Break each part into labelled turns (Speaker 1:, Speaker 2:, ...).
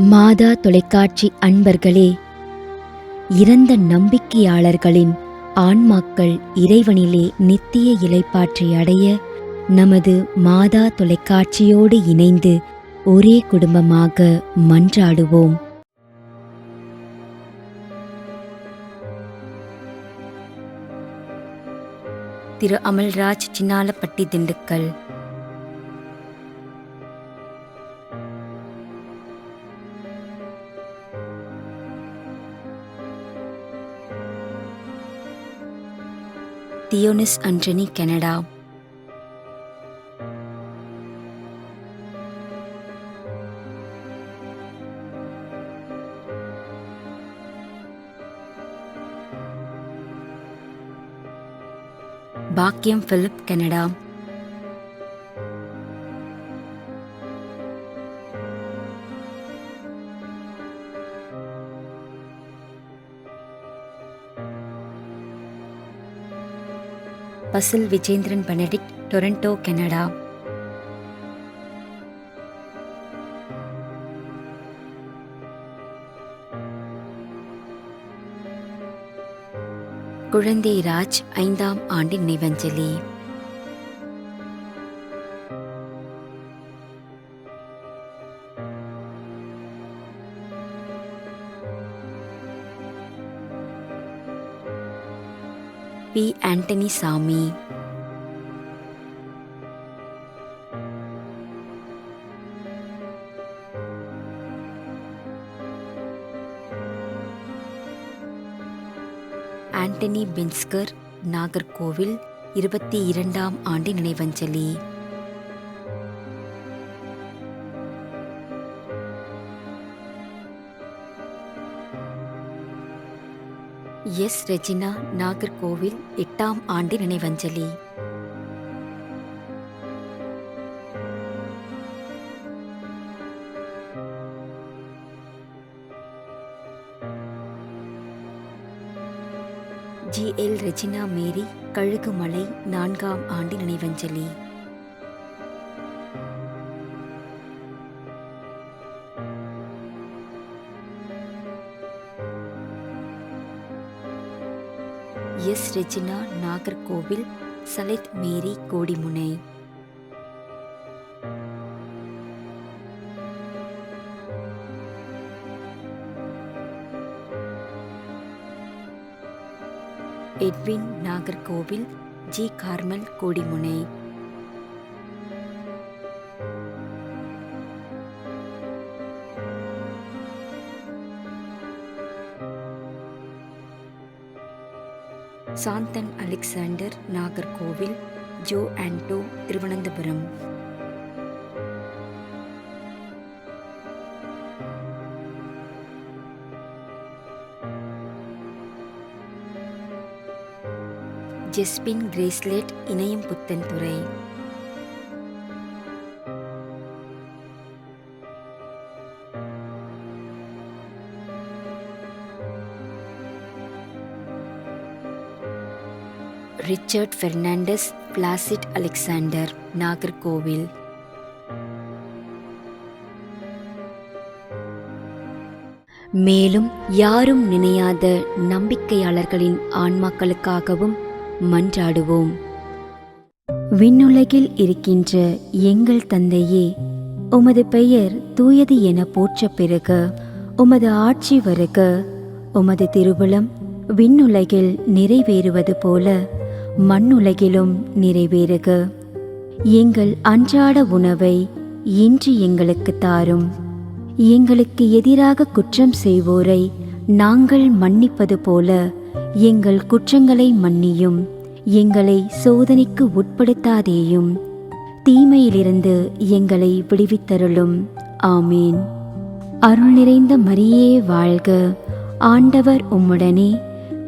Speaker 1: மாதா தொலைக்காட்சி அன்பர்களே, இறந்த நம்பிக்கையாளர்களின் ஆன்மாக்கள் இறைவனிலே நித்திய இளைப்பாற்றி அடைய நமது மாதா தொலைக்காட்சியோடு இணைந்து ஒரே குடும்பமாக மன்றாடுவோம். Thiru Amalraj, Chinnalapatti, Dindigul. Dionis Antony, Canada. Bakkiyam Philip, Canada. Basil Vijendran Benedict, Toronto, Canada. Kuzhanthai Raj, 5ஆம் ஆண்டு நினைவஞ்சலி. பி. ஆண்டனி சாமி. ஆண்டனி பென்ஸ்கர், நாகர்கோவில், 22ஆம் ஆண்டு நினைவஞ்சலி. எஸ். ரெஜினா, நாகர்கோவில், 8ஆம் ஆண்டு நினைவஞ்சலி. G. L. Regina Mary, Kalugumalai, 4ஆம் ஆண்டு நினைவஞ்சலி. S. Regina, Nagercoil, Salith Mary, Kodimunai. Edwin, Nagercoil, G. Carmel, Kodimunai. Santhan Alexander, Nagercoil, Joe Anto, Thiruvananthapuram. Jesbin Gracelet, Inayam Puthenthurai. Richard Fernandes, Placid Alexander, Nagercoil. மேலும் யாரும் நினையாத நம்பிக்கையாளர்களின் ஆன்மாக்களுக்காகவும் மன்றாடுவோம். விண்ணுலகில் இருக்கின்ற எங்கள் தந்தையே, உமது பெயர் தூயது என போற்ற பெறுக. உமது ஆட்சி வருக. உமது திருவுளம் விண்ணுலகில் நிறைவேறுவது போல மண்ணுலகிலும் நிறைவேறுக. எங்கள் அன்றாட உணவை இன்று எங்களுக்கு தாரும். எங்களுக்கு எதிராக குற்றம் செய்வோரை நாங்கள் மன்னிப்பது போல எங்கள் குற்றங்களை மன்னியும். எங்களை சோதனைக்கு உட்படுத்தாதேயும், தீமையிலிருந்து எங்களை விடுவித்தருளும். ஆமீன். அருள் நிறைந்த மரியே வாழ்க. ஆண்டவர் உம்முடனே,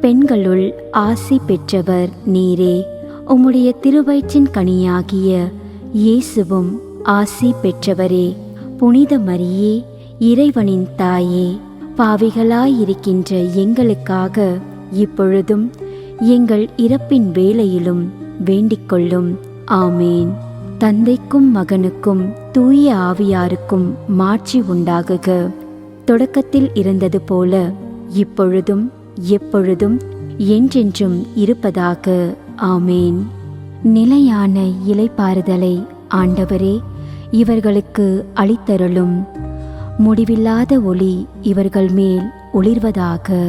Speaker 1: பெண்களுள் ஆசி பெற்றவர் நீரே. உம்முடைய திருவயிற்றின் கனியாகிய இயேசுவும் ஆசி பெற்றவரே. புனித மரியே, இறைவனின் தாயே, பாவிகளாயிருக்கின்ற எங்களுக்காக இப்பொழுதும் எங்கள் இறப்பின் வேளையிலும் வேண்டிக்கொள்ளும். ஆமேன். தந்தைக்கும் மகனுக்கும் தூய ஆவியாருக்கும் மாட்சி உண்டாகுக. தொடக்கத்தில் இருந்தது போல இப்பொழுதும் எப்பொழுதும் என்றென்றும் இருப்பதாக. ஆமேன். நிலையான இளைப்பாறுதலை ஆண்டவரே இவர்களுக்கு அளித்தருளும். முடிவில்லாத ஒளி இவர்கள் மேல் ஒளிர்வதாக.